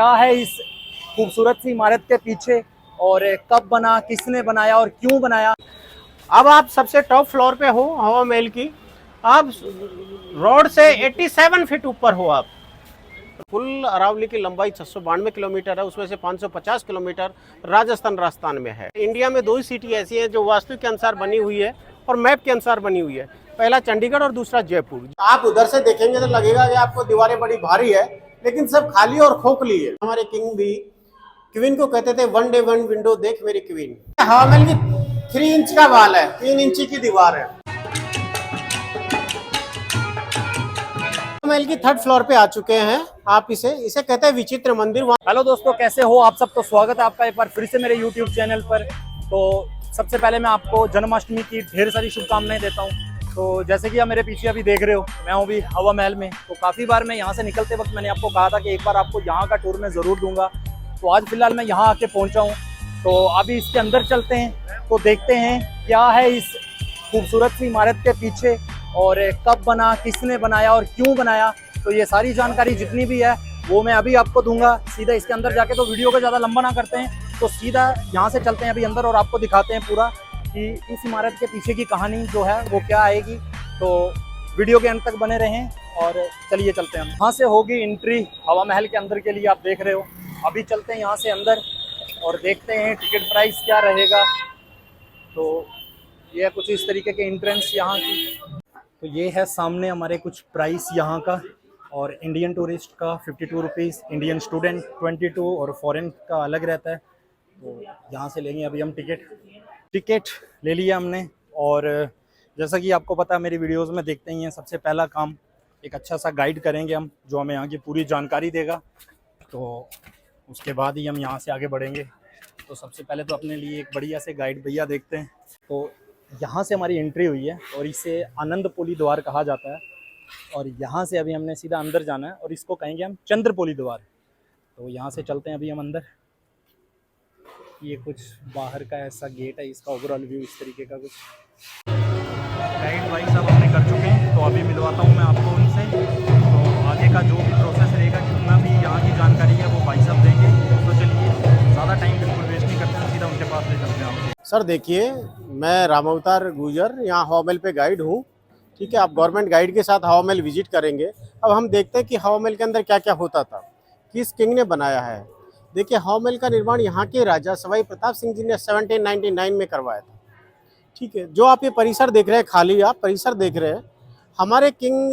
क्या है इस खूबसूरत सी इमारत के पीछे और कब बना, किसने बनाया और क्यों बनाया। अब आप सबसे टॉप फ्लोर पे हो हवा महल की। आप रोड से 87 फीट ऊपर हो। आप कुल अरावली की लंबाई 692 किलोमीटर है, उसमें से 550 किलोमीटर राजस्थान में है। इंडिया में दो ही सिटी ऐसी हैं जो वास्तु के अनुसार बनी हुई है और मैप के अनुसार बनी हुई है। पहला चंडीगढ़ और दूसरा जयपुर। आप उधर से देखेंगे तो लगेगा कि आपको दीवारें बड़ी भारी है, लेकिन सब खाली और खोखली है। हमारे किंग भी क्वीन को कहते थे वन डे वन विंडो देख मेरी क्वीन। हवा महल की 3 इंच का वाल है, 3 इंची की दीवार है। महल की 3rd फ्लोर पे आ चुके हैं। आप इसे कहते हैं विचित्र मंदिर। हेलो दोस्तों, कैसे हो आप सब। तो स्वागत है आपका एक बार फिर से मेरे YouTube चैनल पर। तो सबसे पहले मैं आपको जन्माष्टमी की ढेर सारी शुभकामनाएं देता हूं। तो जैसे कि आप मेरे पीछे अभी देख रहे हो, मैं हूं भी हवा महल में। तो काफ़ी बार मैं यहां से निकलते वक्त मैंने आपको कहा था कि एक बार आपको यहां का टूर मैं ज़रूर दूंगा। तो आज फिलहाल मैं यहाँ आके पहुँचा हूँ। तो अभी इसके अंदर चलते हैं, तो देखते हैं क्या है इस खूबसूरत सी इमारत के पीछे और कब बना, किसने बनाया और क्यों बनाया। तो ये सारी जानकारी जितनी भी है वो मैं अभी आपको दूंगा। सीधा इसके अंदर जाके, तो वीडियो को ज़्यादा लंबा ना करते हैं, तो सीधा यहाँ से चलते हैं अभी अंदर और आपको दिखाते हैं पूरा कि इस इमारत के पीछे की कहानी जो है वो क्या आएगी। तो वीडियो के अंत तक बने रहें और चलिए चलते हैं। यहाँ से होगी एंट्री हवा महल के अंदर के लिए, आप देख रहे हो। अभी चलते हैं यहाँ से अंदर और देखते हैं टिकट प्राइस क्या रहेगा। तो ये कुछ इस तरीके के एंट्रेंस यहाँ की। तो ये है सामने हमारे कुछ प्राइस यहाँ का। और इंडियन टूरिस्ट का 52 रुपीज़, इंडियन स्टूडेंट 22 और फॉरेन का अलग रहता है। तो यहाँ से लेंगे अभी हम टिकट ले लिया हमने। और जैसा कि आपको पता है, मेरी वीडियोस में देखते ही हैं, सबसे पहला काम एक अच्छा सा गाइड करेंगे हम, जो हमें यहाँ की पूरी जानकारी देगा। तो उसके बाद ही हम यहाँ से आगे बढ़ेंगे। तो सबसे पहले तो अपने लिए एक बढ़िया से गाइड भैया देखते हैं। तो यहाँ से हमारी एंट्री हुई है और इसे आनंदपोली द्वार कहा जाता है। और यहाँ से अभी हमने सीधा अंदर जाना है और इसको कहेंगे हम चंद्रपोली द्वार। तो यहाँ से चलते हैं अभी हम अंदर। ये कुछ बाहर का ऐसा गेट है, इसका ओवरऑल व्यू इस तरीके का कुछ। गाइड भाई साहब हमने कर चुके हैं, तो अभी मिलवाता हूँ मैं आपको उनसे। तो आगे का जो भी प्रोसेस रहेगा, जितना भी यहाँ की जानकारी है वो भाई साहब देंगे। तो चलिए ज़्यादा टाइम बिल्कुल वेस्ट नहीं करते हैं, सीधा उनके पास ले चलते हैं आपको। सर देखिए, मैं रामावतार गुजर यहाँ हवा महल पे गाइड हूँ। ठीक है, आप गवर्नमेंट गाइड के साथ हवा महल विजिट करेंगे। अब हम देखते हैं कि हवा महल के अंदर क्या क्या होता था, किस किंग ने बनाया है। देखिए, हवा महल का निर्माण यहाँ के राजा सवाई प्रताप सिंह जी ने 1799 में करवाया था। ठीक है, जो आप ये परिसर देख रहे हैं, खाली आप परिसर देख रहे हैं, हमारे किंग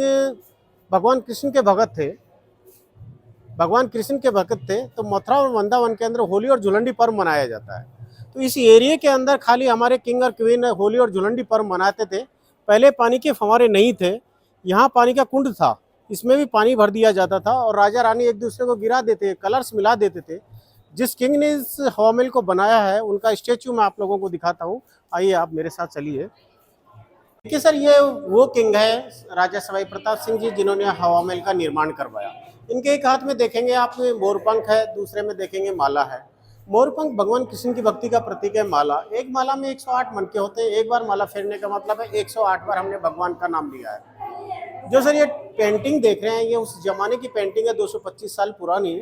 भगवान कृष्ण के भगत थे। तो मथुरा और वृंदावन के अंदर होली और झुलंडी पर्व मनाया जाता है। तो इस एरिया के अंदर खाली हमारे किंग और क्वीन होली और झुलंडी पर्व मनाते थे। पहले पानी के फव्वारे नहीं थे, यहाँ पानी का कुंड था, इसमें भी पानी भर दिया जाता था और राजा रानी एक दूसरे को गिरा देते, कलर्स मिला देते थे। जिस किंग ने इस हवा महल को बनाया है, उनका स्टेच्यू मैं आप लोगों को दिखाता हूँ। आइए आप मेरे साथ चलिए। देखिए सर, ये वो किंग है राजा सवाई प्रताप सिंह जी, जिन्होंने हवा महल का निर्माण करवाया। इनके एक हाथ में देखेंगे आप मोरपंख है, दूसरे में देखेंगे माला है। मोरपंख भगवान कृष्ण की भक्ति का प्रतीक है। माला, एक माला में 108 मनके होते हैं। एक बार माला फेरने का मतलब है 108 बार हमने भगवान का नाम लिया है। जो सर ये पेंटिंग देख रहे हैं, ये उस जमाने की पेंटिंग है, 225 साल पुरानी।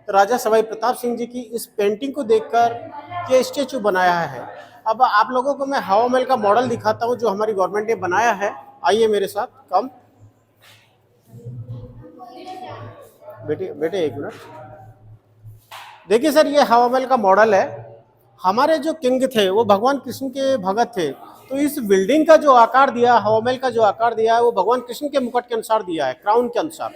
तो राजा सवाई प्रताप सिंह जी की इस पेंटिंग को देखकर ये स्टेचू बनाया है। अब आप लोगों को मैं हवा महल का मॉडल दिखाता हूँ, जो हमारी गवर्नमेंट ने बनाया है। आइए मेरे साथ, कम बेटे एक मिनट। देखिए सर, ये हवा महल का मॉडल है। हमारे जो किंग थे वो भगवान कृष्ण के भगत थे। तो इस बिल्डिंग का जो आकार दिया, हवा महल का जो आकार दिया है, वो भगवान कृष्ण के मुकुट के अनुसार दिया है, क्राउन के अनुसार।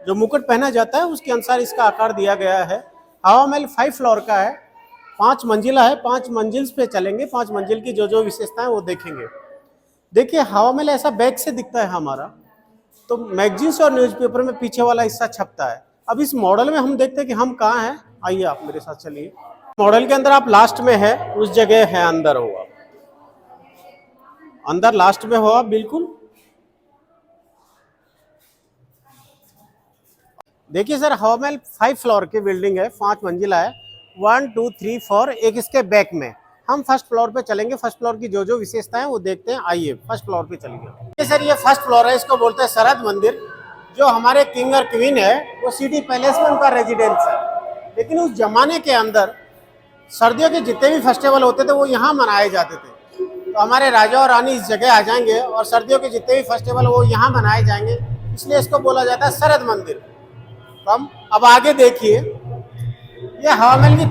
जो मुकुट पहना जाता है उसके अनुसार इसका आकार दिया गया है। हवा महल 5 फ्लोर का है, 5 मंजिला है। 5 मंजिल पे चलेंगे, 5 मंजिल की जो जो विशेषताएं वो देखेंगे। देखिए, हवा महल ऐसा बैक से दिखता है हमारा। तो मैगजीन्स और न्यूज़पेपर में पीछे वाला हिस्सा छपता है। अब इस मॉडल में हम देखते हैं कि हम कहाँ हैं। आइए आप मेरे साथ चलिए। मॉडल के अंदर आप लास्ट में है, उस जगह है, अंदर हो आप, अंदर लास्ट में हो आप बिल्कुल। देखिए सर, हवा महल 5 फ्लोर की बिल्डिंग है, 5 मंजिला है। 1 2 3 4, एक इसके बैक में। हम फर्स्ट फ्लोर पे चलेंगे, फर्स्ट फ्लोर की जो जो विशेषताएं वो देखते हैं। आइए फर्स्ट फ्लोर पे चलिए। सर, ये फर्स्ट फ्लोर है, इसको बोलते हैं शरद मंदिर। जो हमारे किंग और क्वीन है वो सिटी पैलेस में उनका रेजिडेंस है, लेकिन उस जमाने के अंदर सर्दियों के जितने भी फेस्टिवल होते थे वो यहाँ मनाए जाते थे। तो हमारे राजा और रानी इस जगह आ जाएंगे और सर्दियों के जितने भी फेस्टिवल वो यहाँ मनाए जाएंगे, इसलिए इसको बोला जाता है शरद मंदिर। तो हम अब आगे देखिए, ये हवा महल की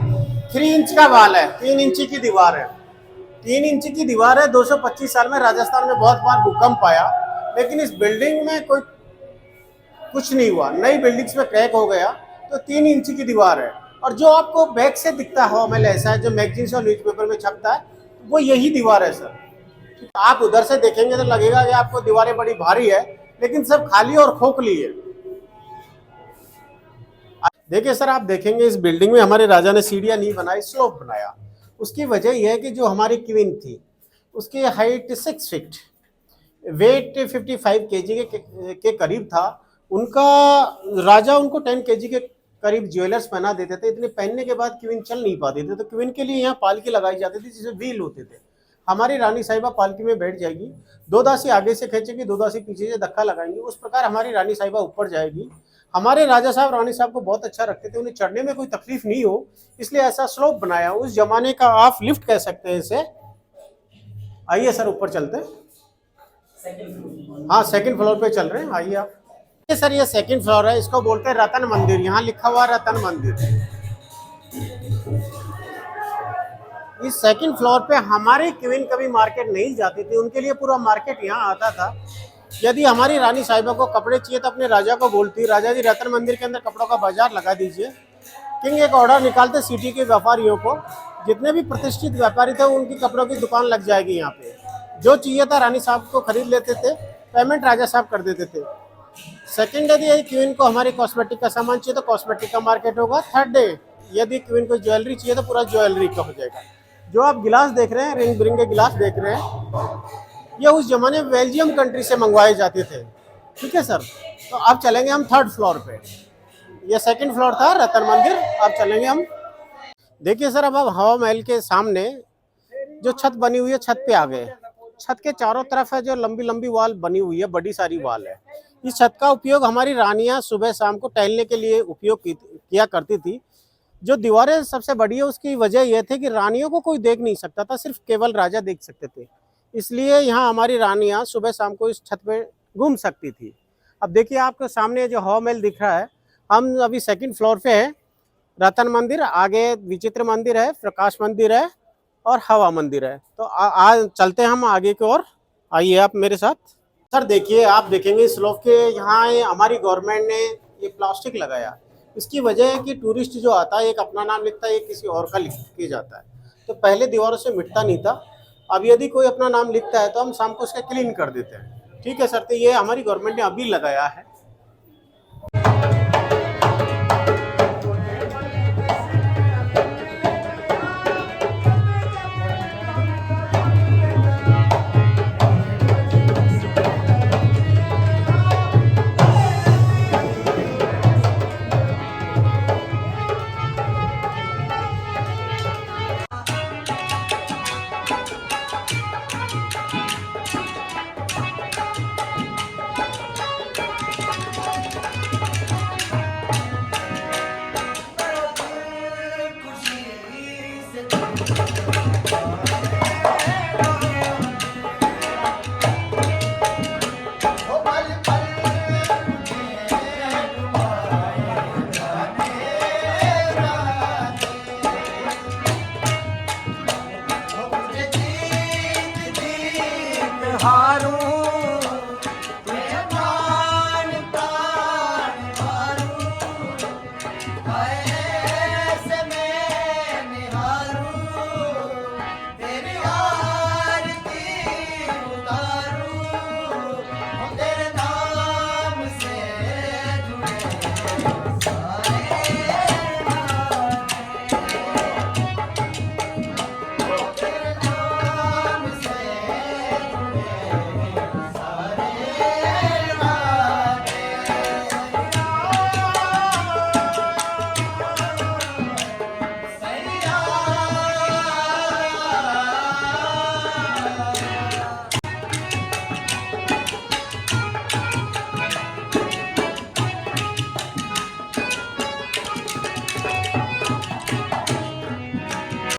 3 इंच का वाल है, 3 इंची की दीवार है। 3 इंची की दीवार है। 225 साल में राजस्थान में बहुत बार भूकंप आया, लेकिन इस बिल्डिंग में कोई कुछ नहीं हुआ। नई बिल्डिंग्स में क्रैक हो गया। तो 3 इंची की दीवार है। और जो आपको बैक से दिखता है हवा महल ऐसा है, जो मैगजीन्स और न्यूज़पेपर में छपता है, वो यही दीवार है सर। आप उधर से देखेंगे तो लगेगा कि आपको दीवारें बड़ी भारी है, लेकिन सब खाली और खोखली है। देखिए सर, आप देखेंगे इस बिल्डिंग में हमारे राजा ने सीढ़ियां नहीं बनाई, स्लोप बनाया। उसकी वजह यह है कि जो हमारी क्वीन थी उसकी हाइट 6 फीट, वेट 55 केजी के करीब था। उनका राजा उनको 10 केजी के करीब ज्वेलर्स पहना देते थे। इतने पहनने के बाद क्वीन चल नहीं पाती थी, तो क्वीन के लिए यहाँ पालकी लगाई जाती थी जिसमें व्हील होते थे। हमारी रानी साहिबा पालकी में बैठ जाएगी, 2 दासी आगे से खींचेगी, 2 दासी पीछे से धक्का लगाएंगी, उस प्रकार हमारी रानी साहिबा ऊपर जाएगी। हमारे राजा साहब रानी साहब को बहुत अच्छा रखते थे, उन्हें चढ़ने में कोई तकलीफ नहीं हो, इसलिए ऐसा स्लोप बनाया। उस जमाने का आप लिफ्ट कह सकते हैं इसे। आइए सर ऊपर चलते हैं। हाँ, सेकंड फ्लोर पे चल रहे हैं, आइए आप। ये सर, ये सेकंड फ्लोर है, इसको बोलते हैं रतन मंदिर। यहाँ लिखा हुआ रतन मंदिर। इस सेकंड फ्लोर पे हमारी क्वीन कभी मार्केट नहीं जाती थी, उनके लिए पूरा मार्केट यहाँ आता था। यदि हमारी रानी साहिबा को कपड़े चाहिए तो अपने राजा को बोलती, राजा जी रतन मंदिर के अंदर कपड़ों का बाजार लगा दीजिए। किंग एक ऑर्डर निकालते सिटी के व्यापारियों को, जितने भी प्रतिष्ठित व्यापारी थे उनकी कपड़ों की दुकान लग जाएगी यहाँ पे। जो चाहिए था रानी साहब को खरीद लेते थे, पेमेंट राजा साहब कर देते थे। सेकेंड डे यदि क्वीन को हमारी कॉस्मेटिक का सामान चाहिए तो कॉस्मेटिक का मार्केट होगा। थर्ड डे यदि क्वीन को ज्वेलरी चाहिए तो पूरा ज्वेलरी का हो जाएगा। जो आप गिलास देख रहे हैं, रिंग बिरंगे गिलास देख रहे हैं, ये उस जमाने में बेल्जियम कंट्री से मंगवाए जाते थे। ठीक है सर। तो अब चलेंगे हम थर्ड फ्लोर पे। ये सेकंड फ्लोर था रतन मंदिर, अब चलेंगे हम। देखिए सर, अब हवा महल के सामने जो छत बनी हुई है, छत पे आ गए। छत के चारों तरफ है जो लंबी लंबी वॉल बनी हुई है, बड़ी सारी वॉल है। इस छत का उपयोग हमारी रानियां सुबह शाम को टहलने के लिए उपयोग किया करती थी। जो दीवारें सबसे बड़ी है उसकी वजह यह थी कि रानियों को कोई देख नहीं सकता था, सिर्फ केवल राजा देख सकते थे। इसलिए यहाँ हमारी रानियां सुबह शाम को इस छत पे घूम सकती थी। अब देखिए आपके सामने जो हवा महल दिख रहा है, हम अभी सेकंड फ्लोर पे है। रतन मंदिर, आगे विचित्र मंदिर है, प्रकाश मंदिर है और हवा मंदिर है। तो चलते हैं हम आगे की ओर। आइए आप मेरे साथ। सर देखिए, आप देखेंगे स्लोप के यहाँ हमारी गवर्नमेंट ने ये प्लास्टिक लगाया। इसकी वजह है कि टूरिस्ट जो आता है एक अपना नाम लिखता है, एक किसी और का लिख के जाता है। तो पहले दीवारों से मिटता नहीं था। अब यदि कोई अपना नाम लिखता है तो हम शाम को उसका क्लीन कर देते हैं। ठीक है सर। तो ये हमारी गवर्नमेंट ने अभी लगाया है।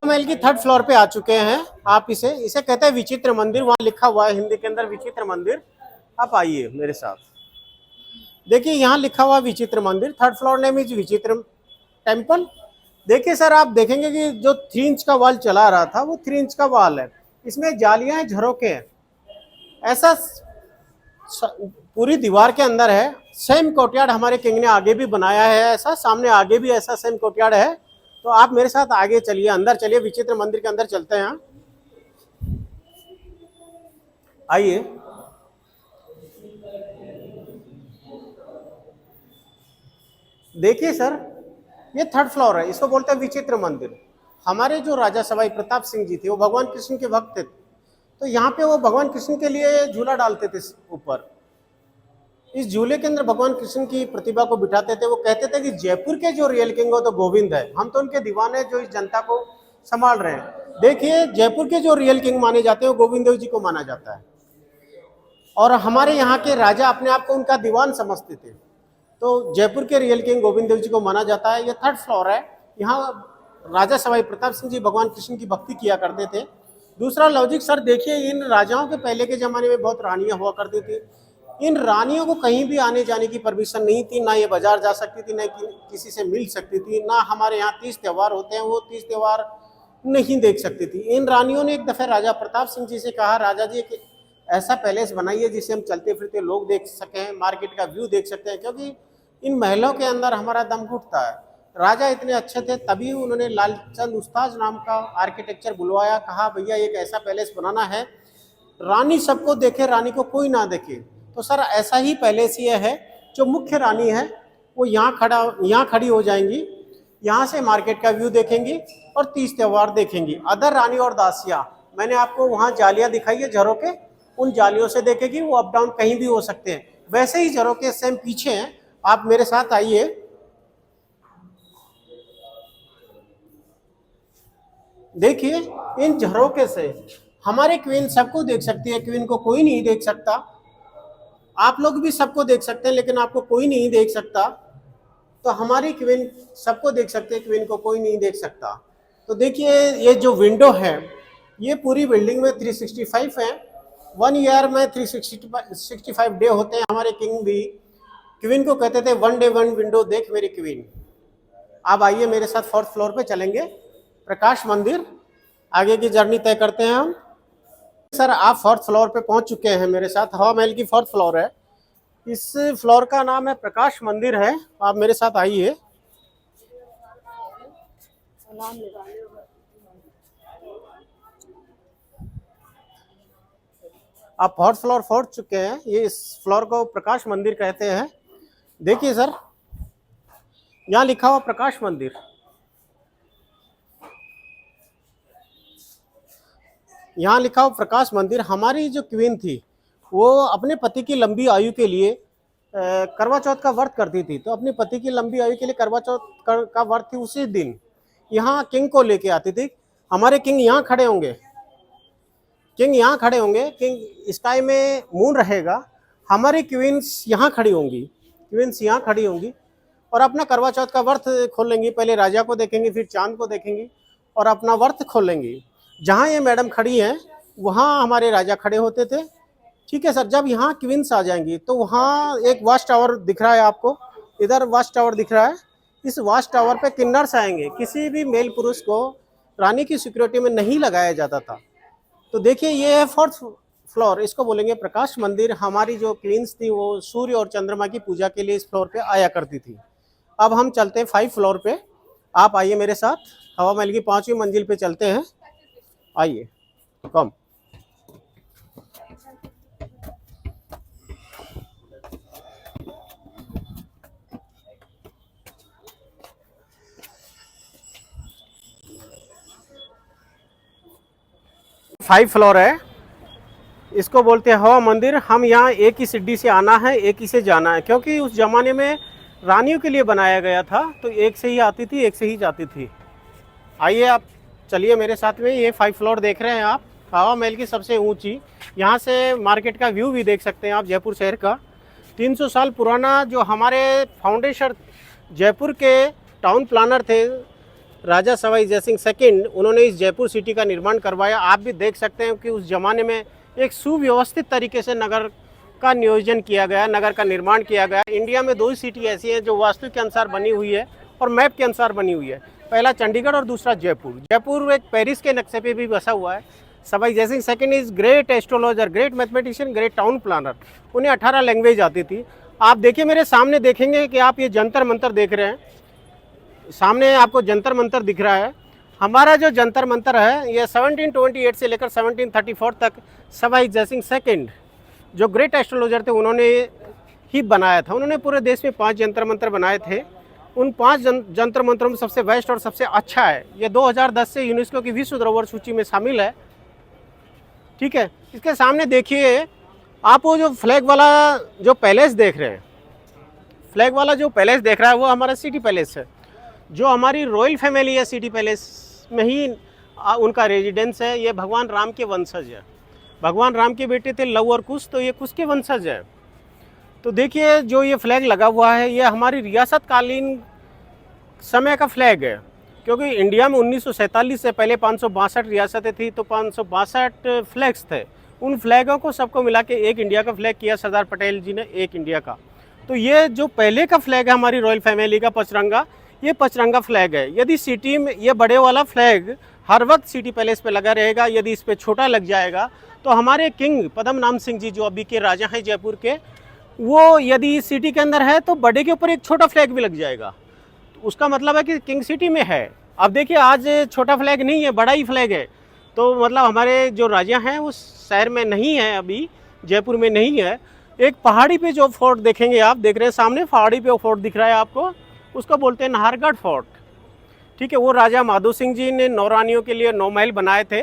महल की थर्ड फ्लोर पे आ चुके हैं। आप इसे इसे कहते हैं विचित्र मंदिर, वहां लिखा हुआ है हिंदी के अंदर विचित्र मंदिर। आप आइए मेरे साथ, देखिए यहाँ लिखा हुआ विचित्र मंदिर, थर्ड फ्लोर नेम इज विचित्र टेम्पल। देखिए सर, आप देखेंगे कि जो 3 इंच का वॉल चला रहा था वो 3 इंच का वॉल है, इसमें जालियां झरोके हैं, ऐसा पूरी दीवार के अंदर है। सेम कोर्टयार्ड हमारे किंग ने आगे भी बनाया है, ऐसा सामने आगे भी ऐसा सेम कोर्टयार्ड है। तो आप मेरे साथ आगे चलिए, अंदर चलिए, विचित्र मंदिर के अंदर चलते हैं। आइए, देखिए सर, ये थर्ड फ्लोर है, इसको बोलते हैं विचित्र मंदिर। हमारे जो राजा सवाई प्रताप सिंह जी थे वो भगवान कृष्ण के भक्त थे, तो यहाँ पे वो भगवान कृष्ण के लिए झूला डालते थे ऊपर। इस झूले के अंदर भगवान कृष्ण की प्रतिभा को बिठाते थे। वो कहते थे कि जयपुर के जो रियल किंग हो तो गोविंद है, हम तो उनके दीवाने जो इस जनता को संभाल रहे हैं। देखिए, जयपुर के जो रियल किंग माने जाते हैं वो गोविंद देव जी को माना जाता है, और हमारे यहाँ के राजा अपने आप को उनका दीवान समझते थे, तो जयपुर के रियल किंग गोविंद देव जी को माना जाता है। ये थर्ड फ्लोर है, यहाँ राजा सवाई प्रताप सिंह जी भगवान कृष्ण की भक्ति किया करते थे। दूसरा लॉजिक सर, देखिए इन राजाओं के पहले के ज़माने में बहुत रानियाँ हुआ करती थी। इन रानियों को कहीं भी आने जाने की परमिशन नहीं थी, ना ये बाजार जा सकती थी, ना किसी से मिल सकती थी, ना हमारे यहाँ 30 त्यौहार होते हैं वो 30 त्यौहार नहीं देख सकती थी। इन रानियों ने एक दफ़े राजा प्रताप सिंह जी से कहा, राजा जी कि ऐसा पैलेस बनाइए जिसे हम चलते फिरते लोग देख सकें, मार्केट का व्यू देख सकते हैं, क्योंकि इन महलों के अंदर हमारा दम घुटता है। राजा इतने अच्छे थे, तभी उन्होंने लालचंद उस्ताद नाम का आर्किटेक्चर बुलवाया। कहा भैया एक ऐसा पैलेस बनाना है रानी सबको देखे, रानी को कोई ना देखे। तो सर ऐसा ही पैलेस ये है, जो मुख्य रानी है वो यहाँ खड़ी हो जाएंगी, यहाँ से मार्केट का व्यू देखेंगी और 30 त्यौहार देखेंगी। अदर रानी और दासियाँ, मैंने आपको वहाँ जालियाँ दिखाई है झरोके, उन जालियों से देखेगी, वो अप डाउन कहीं भी हो सकते हैं। वैसे ही झरोके सेम पीछे हैं, आप मेरे साथ आइए। देखिए, इन झरोके से हमारे क्वीन सबको देख सकती है, क्वीन को कोई नहीं देख सकता। आप लोग भी सबको देख सकते हैं, लेकिन आपको कोई नहीं देख सकता। तो हमारी क्वीन सबको देख सकते हैं, क्वीन को कोई नहीं देख सकता। तो देखिए, ये जो विंडो है ये पूरी बिल्डिंग में 365 है। 1 ईयर में 365 डे होते हैं। हमारे किंग भी क्वीन को कहते थे 1 डे 1 विंडो देख मेरी क्वीन। अब आइए मेरे साथ 4th फ्लोर पे चलेंगे, प्रकाश मंदिर। आगे की जर्नी तय करते हैं हम। सर आप 4th फ्लोर पे पहुंच चुके हैं मेरे साथ। हवा महल की 4th फ्लोर है, इस फ्लोर का नाम है प्रकाश मंदिर है। आप मेरे साथ आइए। आप 4th फ्लोर पहुंच चुके हैं। ये इस फ्लोर को प्रकाश मंदिर कहते हैं। देखिए सर, यहाँ लिखा हुआ प्रकाश मंदिर। यहाँ लिखा हुआ प्रकाश मंदिर। हमारी जो क्वीन थी वो अपने पति की लंबी आयु के लिए करवा चौथ का व्रत करती थी। तो अपने पति की लंबी आयु के लिए करवा चौथ का व्रत थी, उसी दिन यहाँ किंग को लेके आती थी। हमारे किंग यहाँ खड़े होंगे, किंग यहाँ खड़े होंगे, किंग स्काई में मून रहेगा, हमारी क्वींस यहाँ खड़ी होंगी, क्वींस यहाँ खड़ी होंगी और अपना करवा चौथ का व्रत खोलेंगी। पहले राजा को देखेंगी, फिर चांद को देखेंगी और अपना व्रत खोलेंगी। जहाँ ये मैडम खड़ी हैं वहाँ हमारे राजा खड़े होते थे। ठीक है सर, जब यहाँ क्वींस आ जाएंगी तो वहाँ एक वॉच टावर दिख रहा है आपको, इधर वॉच टावर दिख रहा है। इस वॉच टावर पे किन्नर्स आएंगे। किसी भी मेल पुरुष को रानी की सिक्योरिटी में नहीं लगाया जाता था। तो देखिए, ये है 4th फ्लोर, इसको बोलेंगे प्रकाश मंदिर। हमारी जो क्वींस थी वो सूर्य और चंद्रमा की पूजा के लिए इस फ्लोर पे आया करती थी। अब हम चलते हैं 5 फ्लोर पे। आप आइए मेरे साथ, हवा महल की 5वीं मंजिल पे चलते हैं। आइए, कम। फाइव फ्लोर है, इसको बोलते हैं हवा मंदिर। हम यहाँ एक ही सीढ़ी से आना है, एक ही से जाना है, क्योंकि उस जमाने में रानियों के लिए बनाया गया था। तो एक से ही आती थी, एक से ही जाती थी। आइए आप चलिए मेरे साथ में। ये 5 फ्लोर देख रहे हैं आप, हवा महल की सबसे ऊंची। यहाँ से मार्केट का व्यू भी देख सकते हैं आप जयपुर शहर का। 300 साल पुराना जो हमारे फाउंडेशन जयपुर के टाउन प्लानर थे राजा सवाई जयसिंह सेकंड उन्होंने इस जयपुर सिटी का निर्माण करवाया। आप भी देख सकते हैं कि उस ज़माने में एक सुव्यवस्थित तरीके से नगर का नियोजन किया गया, नगर का निर्माण किया गया। इंडिया में 2 ही सिटी ऐसी हैं जो वास्तु के अनुसार बनी हुई है और मैप के अनुसार बनी हुई है। पहला चंडीगढ़ और दूसरा जयपुर। जयपुर एक पेरिस के नक्शे पे भी बसा हुआ है। Sawai Jaisingh second is great astrologer, great mathematician, great town planner. उन्हें 18 लैंग्वेज आती थी। आप देखिए मेरे सामने देखेंगे कि आप ये जंतर मंतर देख रहे हैं, सामने आपको जंतर मंतर दिख रहा है। हमारा जो जंतर मंतर है ये 1728 से लेकर 1734 तक सवाई जयसिंह सेकंड जो ग्रेट एस्ट्रोलॉजर थे उन्होंने ही बनाया था। उन्होंने पूरे देश में 5 जंतर मंतर बनाए थे। उन 5 जंतर मंत्रों में सबसे बेस्ट और सबसे अच्छा है ये 2010 से यूनेस्को की विश्व धरोहर सूची में शामिल है। ठीक है, इसके सामने देखिए आप वो जो फ्लैग वाला जो पैलेस देख रहे हैं, फ्लैग वाला जो पैलेस देख रहा है वो हमारा सिटी पैलेस है। जो हमारी रॉयल फैमिली है सिटी पैलेस में ही उनका रेजिडेंस है। ये भगवान राम के वंशज है। भगवान राम के बेटे थे लव और कुश, तो ये कुश के वंशज है। तो देखिए जो ये फ्लैग लगा हुआ है ये हमारी रियासत कालीन समय का फ्लैग है, क्योंकि इंडिया में 1947 से पहले 562 रियासतें थी, तो 562 फ्लैग्स थे। उन फ्लैगों को सबको मिला के एक इंडिया का फ्लैग किया सरदार पटेल जी ने, एक इंडिया का। तो ये जो पहले का फ्लैग है हमारी रॉयल फैमिली का पचरंगा, ये पचरंगा फ्लैग है। यदि सिटी में ये बड़े वाला फ्लैग हर वक्त सिटी पैलेस पे लगा रहेगा, यदि इस पे छोटा लग जाएगा तो हमारे किंग पद्म नाम सिंह जी जो अभी के राजा हैं जयपुर के, वो यदि सिटी के अंदर है तो बड़े के ऊपर एक छोटा फ्लैग भी लग जाएगा। उसका मतलब है कि किंग सिटी में है। अब देखिए आज छोटा फ्लैग नहीं है, बड़ा ही फ्लैग है। तो मतलब हमारे जो राजा हैं उस शहर में नहीं है, अभी जयपुर में नहीं है। एक पहाड़ी पे जो फोर्ट देखेंगे, आप देख रहे हैं सामने पहाड़ी पे वो फोर्ट दिख रहा है आपको, उसको बोलते हैं नाहरगढ़ फोर्ट। ठीक है, वो राजा माधो सिंह जी ने 9 रानियों के लिए 9 महल बनाए थे।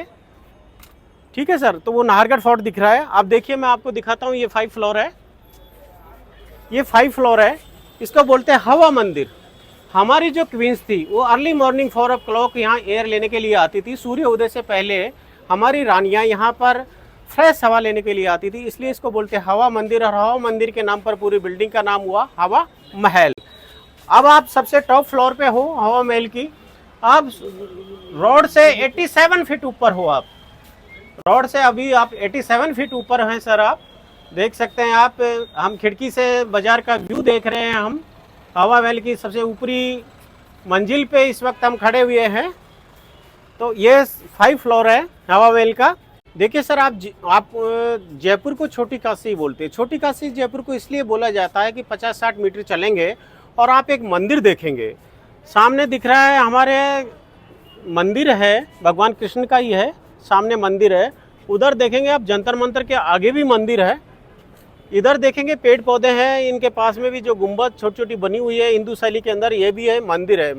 ठीक है सर, तो वो नाहरगढ़ फोर्ट दिख रहा है। आप देखिए मैं आपको दिखाता हूँ, ये 5 फ्लोर है, ये 5 फ्लोर है। इसको बोलते हैं हवा मंदिर। हमारी जो क्वींस थी वो अर्ली मॉर्निंग 4 o'clock यहाँ एयर लेने के लिए आती थी। सूर्य उदय से पहले हमारी रानियाँ यहाँ पर फ्रेश हवा लेने के लिए आती थी, इसलिए इसको बोलते हैं हवा मंदिर। और हवा मंदिर के नाम पर पूरी बिल्डिंग का नाम हुआ हवा महल। अब आप सबसे टॉप फ्लोर पे हो हवा महल की। आप रोड से 87 फीट ऊपर हो। आप रोड से अभी आप 87 फीट ऊपर हैं सर। आप देख सकते हैं, आप हम खिड़की से बाजार का व्यू देख रहे हैं। हम हवा महल की सबसे ऊपरी मंजिल पे इस वक्त हम खड़े हुए हैं। तो ये 5 फ्लोर है हवा महल का। देखिए सर, आप जयपुर को छोटी काशी बोलते हैं। छोटी काशी जयपुर को इसलिए बोला जाता है कि 50-60 मीटर चलेंगे और आप एक मंदिर देखेंगे। सामने दिख रहा है हमारे मंदिर है, भगवान कृष्ण का ही है, सामने मंदिर है। उधर देखेंगे आप जंतर मंतर के आगे भी मंदिर है। इधर देखेंगे पेड़ पौधे हैं, इनके पास में भी जो गुंबद छोटी छोटी बनी हुई है हिंदू शैली के अंदर, ये भी है, मंदिर है।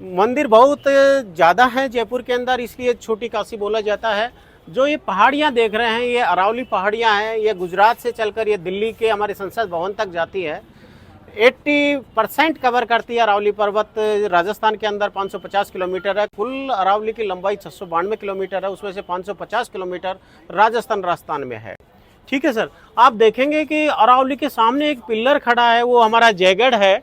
मंदिर बहुत ज़्यादा है जयपुर के अंदर, इसलिए छोटी काशी बोला जाता है। जो ये पहाड़ियाँ देख रहे हैं ये अरावली पहाड़ियाँ हैं। ये गुजरात से चलकर ये दिल्ली के हमारे संसद भवन तक जाती है। 80% कवर करती है अरावली पर्वत। राजस्थान के अंदर 550 किलोमीटर है। कुल अरावली की लंबाई 692 किलोमीटर है, उसमें से 550 किलोमीटर राजस्थान में है। ठीक है सर, आप देखेंगे कि अरावली के सामने एक पिल्लर खड़ा है, वो हमारा जयगढ़ है।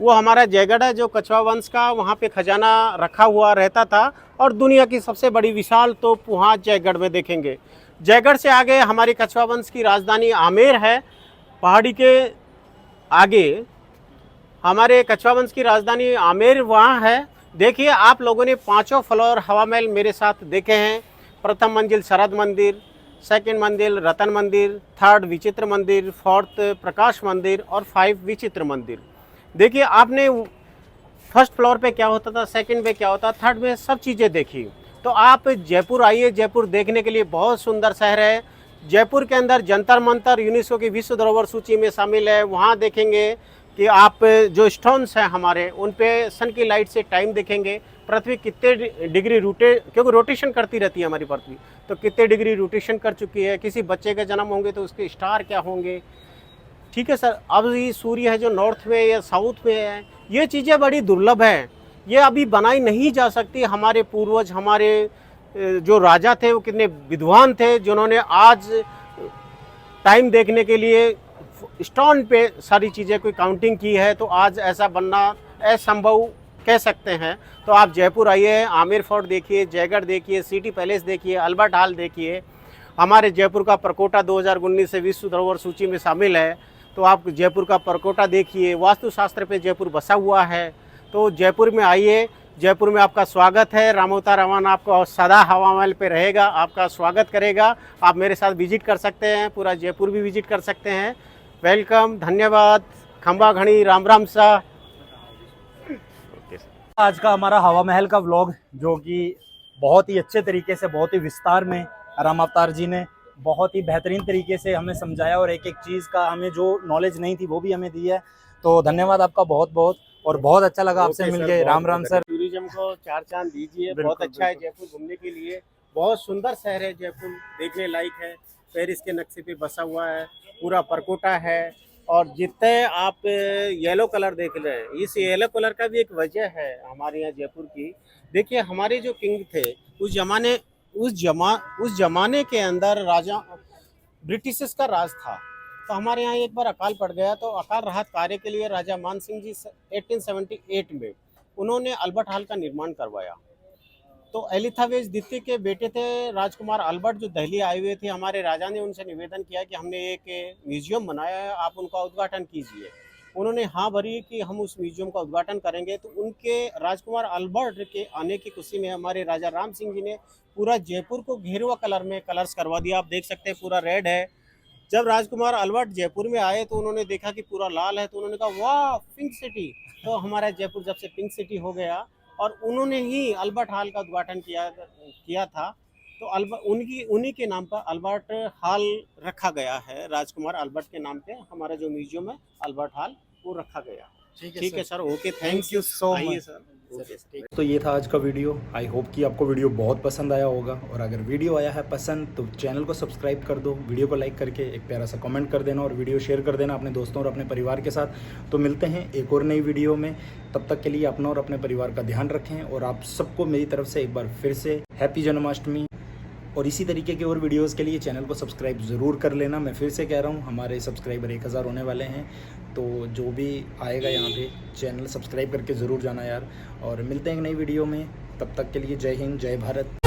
वो हमारा जयगढ़ है जो कछवा वंश का वहाँ पे खजाना रखा हुआ रहता था। और दुनिया की सबसे बड़ी विशाल तोप वहाँ जयगढ़ में देखेंगे। जयगढ़ से आगे हमारी कछवा वंश की राजधानी आमेर है। पहाड़ी के आगे हमारे कछवा वंश की राजधानी आमेर वहाँ है। देखिए आप लोगों ने 5 फ्लोर हवा महल मेरे साथ देखे हैं। प्रथम मंजिल शरद मंदिर, सेकंड मंजिल रतन मंदिर, 3rd विचित्र मंदिर, 4th प्रकाश मंदिर और 5 विचित्र मंदिर। देखिए आपने 1st फ्लोर पे क्या होता था, 2nd पे क्या होता, 3rd में सब चीज़ें देखी। तो आप जयपुर आइए, जयपुर देखने के लिए बहुत सुंदर शहर है। जयपुर के अंदर जंतर मंतर यूनेस्को की विश्व धरोहर सूची में शामिल है। वहाँ देखेंगे कि आप जो स्टोन्स हैं हमारे उन पे सन की लाइट से टाइम देखेंगे। पृथ्वी कितने डिग्री क्योंकि रोटेशन करती रहती है हमारी पृथ्वी, तो कितने डिग्री रोटेशन कर चुकी है। किसी बच्चे के जन्म होंगे तो उसके स्टार क्या होंगे। ठीक है सर, अब ये सूर्य है जो नॉर्थ में या साउथ में है, ये चीज़ें बड़ी दुर्लभ हैं। ये अभी बनाई नहीं जा सकती। हमारे पूर्वज, हमारे जो राजा थे वो कितने विद्वान थे, जिन्होंने आज टाइम देखने के लिए स्टोन पे सारी चीज़ें कोई काउंटिंग की है। तो आज ऐसा बनना असंभव कह सकते हैं। तो आप जयपुर आइए, आमिर फोर्ट देखिए, जयगढ़ देखिए, सिटी पैलेस देखिए, अल्बर्ट हॉल देखिए। हमारे जयपुर का परकोटा 2019 से विश्व धरोहर सूची में शामिल है। तो आप जयपुर का परकोटा देखिए, वास्तुशास्त्र पे जयपुर बसा हुआ है। तो जयपुर में आइए, जयपुर में आपका स्वागत है। रामोता रमन आपको सदा हवा महल पे रहेगा, आपका स्वागत करेगा। आप मेरे साथ विजिट कर सकते हैं, पूरा जयपुर भी विजिट कर सकते हैं। वेलकम, धन्यवाद, खंबा घड़ी, राम राम सा। आज का हमारा हवा महल का व्लॉग, जो कि बहुत ही अच्छे तरीके से, बहुत ही विस्तार में राम अवतार जी ने बहुत ही बेहतरीन तरीके से हमें समझाया, और एक एक चीज़ का हमें जो नॉलेज नहीं थी वो भी हमें दी है। तो धन्यवाद आपका बहुत बहुत, और बहुत अच्छा लगा आपसे मिलके। राम राम सर। टूरिज्म को 4 चांद दीजिए। बहुत अच्छा है जयपुर घूमने के लिए, बहुत सुंदर शहर है जयपुर, देखने लायक है। पेरिस के नक्शे पे बसा हुआ है, पूरा परकोटा है। और जितने आप येलो कलर देख रहे हैं, इस येलो कलर का भी एक वजह है हमारे यहाँ जयपुर की। देखिए, हमारे जो किंग थे उस जमाने के अंदर राजा ब्रिटिशर्स का राज था। तो हमारे यहाँ एक बार अकाल पड़ गया, तो अकाल राहत कार्य के लिए राजा मान सिंह जी 1878 में उन्होंने अल्बर्ट हॉल का निर्माण करवाया। तो एलिजाबेथ द्वितीय के बेटे थे राजकुमार अल्बर्ट, जो दिल्ली आए हुए थे। हमारे राजा ने उनसे निवेदन किया कि हमने एक म्यूजियम बनाया है, आप उनका उद्घाटन कीजिए। उन्होंने हाँ भरी कि हम उस म्यूजियम का उद्घाटन करेंगे। तो उनके राजकुमार अल्बर्ट के आने की खुशी में हमारे राजा राम सिंह जी ने पूरा जयपुर को गेरुआ कलर में कलर्स करवा दिया। आप देख सकते हैं पूरा रेड है। जब राजकुमार अल्बर्ट जयपुर में आए तो उन्होंने देखा कि पूरा लाल है, तो उन्होंने कहा वाह पिंक सिटी। तो हमारा जयपुर जब से पिंक सिटी हो गया, और उन्होंने ही अल्बर्ट हॉल का उद्घाटन किया था। तो उन्हीं के नाम पर अल्बर्ट हॉल रखा गया है। राजकुमार अल्बर्ट के नाम पे हमारा जो म्यूजियम है अल्बर्ट हॉल, वो रखा गया। ठीक है sir, okay, thank you so much sir. तो ये था आज का वीडियो। आई होप कि आपको वीडियो बहुत पसंद आया होगा, और अगर वीडियो आया है पसंद तो चैनल को सब्सक्राइब कर दो, वीडियो को लाइक करके एक प्यारा सा कमेंट कर देना, और वीडियो शेयर कर देना अपने दोस्तों और अपने परिवार के साथ। तो मिलते हैं एक और नई वीडियो में, तब तक के लिए अपना और अपने परिवार का ध्यान रखें। और आप सबको मेरी तरफ से एक बार फिर से हैप्पी जन्माष्टमी। और इसी तरीके के और वीडियोस के लिए चैनल को सब्सक्राइब ज़रूर कर लेना। मैं फिर से कह रहा हूँ, हमारे सब्सक्राइबर 1000 होने वाले हैं। तो जो भी आएगा यहाँ पे चैनल सब्सक्राइब करके ज़रूर जाना यार। और मिलते हैं एक नई वीडियो में, तब तक के लिए जय हिंद, जय भारत।